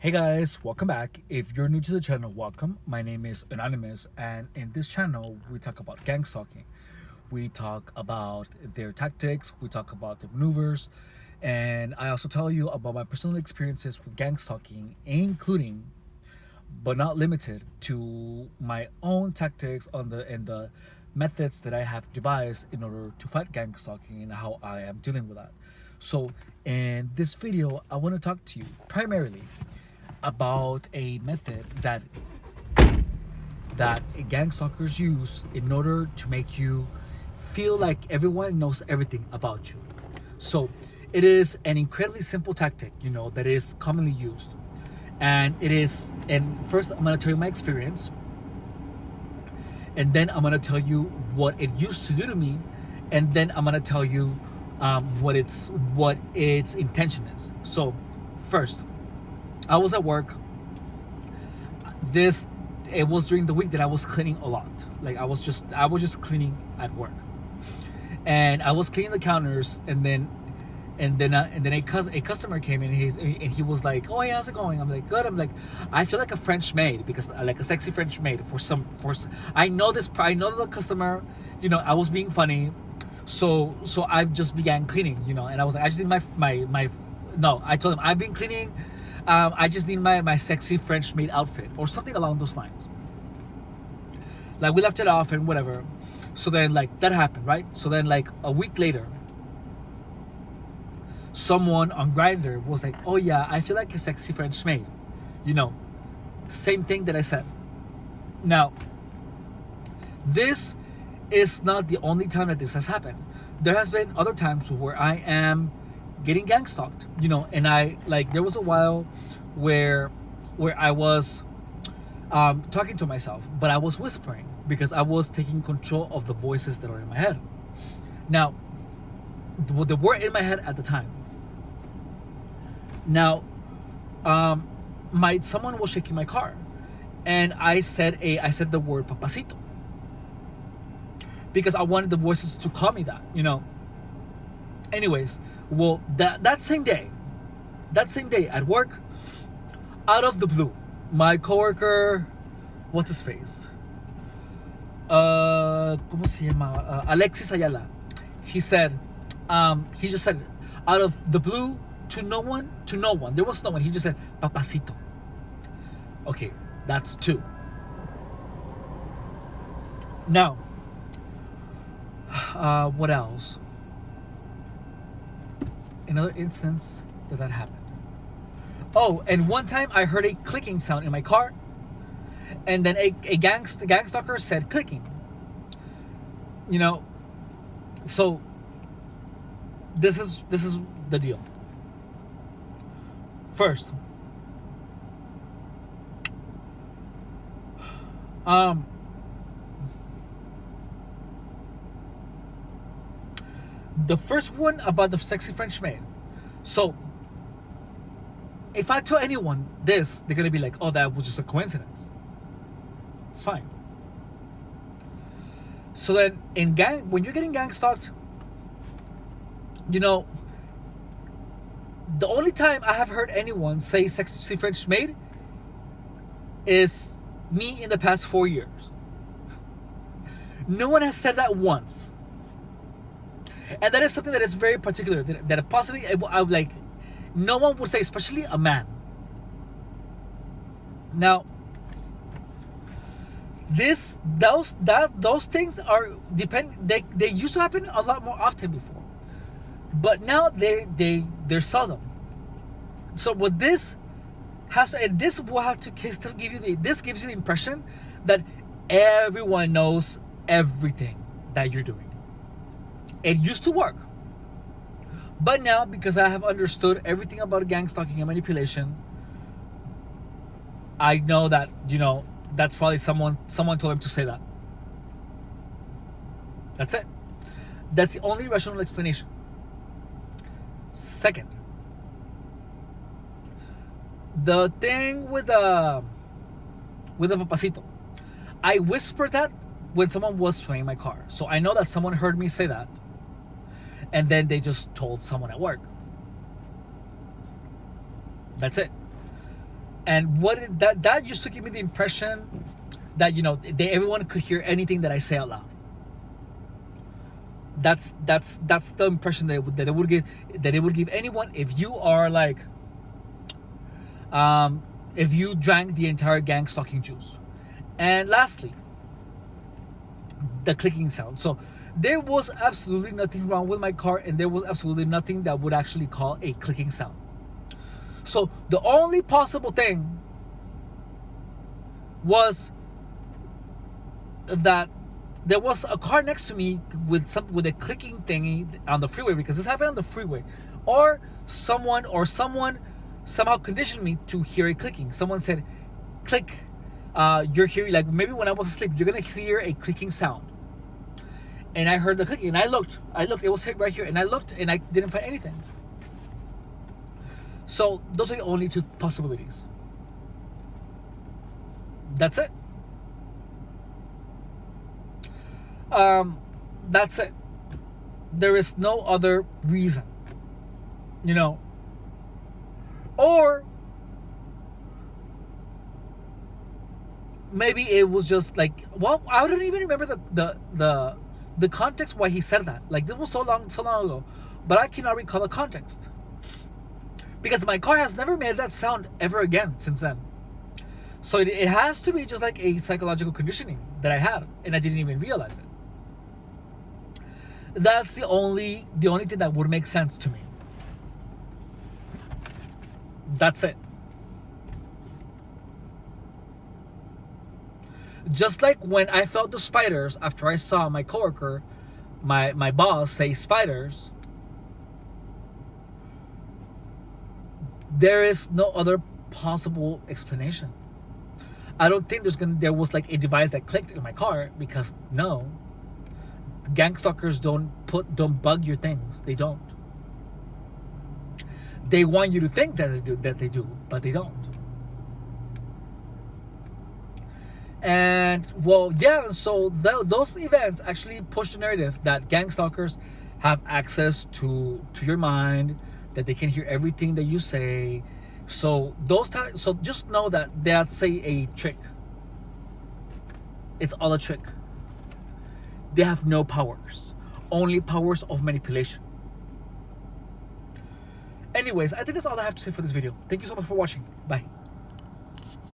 Hey guys, welcome back. If you're new to the channel, welcome. My name is Anonymous, and in this channel, we talk about gang stalking. We talk about their tactics, we talk about their maneuvers, and I also tell you about my personal experiences with gang stalking, including but not limited to my own tactics on the methods that I have devised in order to fight gang stalking and how I am dealing with that. So in this video, I want to talk to you primarily about a method that gang stalkers use in order to make you feel like everyone knows everything about you. So it is an incredibly simple tactic, that is commonly used. And first I'm going to tell you my experience, and then I'm going to tell you what it used to do to me, and then I'm going to tell you what its intention is. So first, I was at work. It was during the week that I was cleaning a lot. Like I was just cleaning at work, and I was cleaning the counters, and then a customer came in, and he was like, "Oh, hey, how's it going?" I'm like, "Good." I'm like, "I feel like a French maid because I like a sexy French maid I know the customer, I was being funny, so I just began cleaning, and I was like, I just need my no, I told him I've been cleaning. I just need my sexy French maid outfit or something along those lines. Like we left it off and whatever. So then like that happened, right? So then like a week later, someone on Grindr was like, "Oh yeah, I feel like a sexy French maid." Same thing that I said. Now, this is not the only time that this has happened. There has been other times where I am getting gang stalked, and I like there was a while where I was talking to myself, but I was whispering because I was taking control of the voices that are in my head. Now, they were in my head at the time. Now, someone was shaking my car, and I said the word papacito because I wanted the voices to call me that, Anyways, well, that same day at work, out of the blue, my coworker, what's his face? ¿Cómo se llama? Alexis Ayala. He just said it, out of the blue, to no one. There was no one. He just said, "Papacito." Okay, that's two. Now, what else? Another instance that happened. Oh, and one time I heard a clicking sound in my car, and then a gang stalker said clicking. So this is the deal. First, the first one about the sexy French maid. So if I tell anyone this, they're gonna be like, "Oh, that was just a coincidence." It's fine. So then when you're getting gang stalked, the only time I have heard anyone say sexy French maid is me in the past 4 years. No one has said that once. And that is something that is very particular. That possibly I would like. No one would say, especially a man. Now, those things are depend. They used to happen a lot more often before, but now they're seldom. So what this has, and this will have to give you this gives you the impression that everyone knows everything that you're doing. It used to work, but now because I have understood everything about gang stalking and manipulation, I know that that's probably someone told him to say that. That's it. That's the only rational explanation. Second, the thing with the papacito, I whispered that when someone was swaying my car, so I know that someone heard me say that, and then they just told someone at work. That's it. And that used to give me the impression that, you know, everyone could hear anything that I say out loud. That's the impression that it would give anyone if you are like, if you drank the entire gang stalking juice. And lastly, the clicking sound. So there was absolutely nothing wrong with my car, and there was absolutely nothing that would actually call a clicking sound. So the only possible thing was that there was a car next to me with a clicking thingy on the freeway, because this happened on the freeway, or someone somehow conditioned me to hear a clicking. Someone said, "Click." You're hearing, like, maybe when I was asleep, you're gonna hear a clicking sound. And I heard the clicking, and I looked. It was right here, and I looked, and I didn't find anything. So those are the only two possibilities. That's it. That's it. There is no other reason, you know. Or maybe it was just like, well, I don't even remember the context why he said that. Like, this was so long ago, but I cannot recall the context, because my car has never made that sound ever again since then. So it has to be just like a psychological conditioning that I had, and I didn't even realize it. That's the only thing that would make sense to me. That's it. Just like when I felt the spiders after I saw my coworker, my boss, say spiders, there is no other possible explanation. I don't think there was like a device that clicked in my car, because no, gang stalkers don't bug your things. They don't. They want you to think that they do, but they don't. And well, yeah, so those events actually push the narrative that gang stalkers have access to your mind, that they can hear everything that you say. So so just know that that's a trick. It's all a trick. They have no powers, only powers of manipulation. Anyways, I think that's all I have to say for this video. Thank you so much for watching. Bye.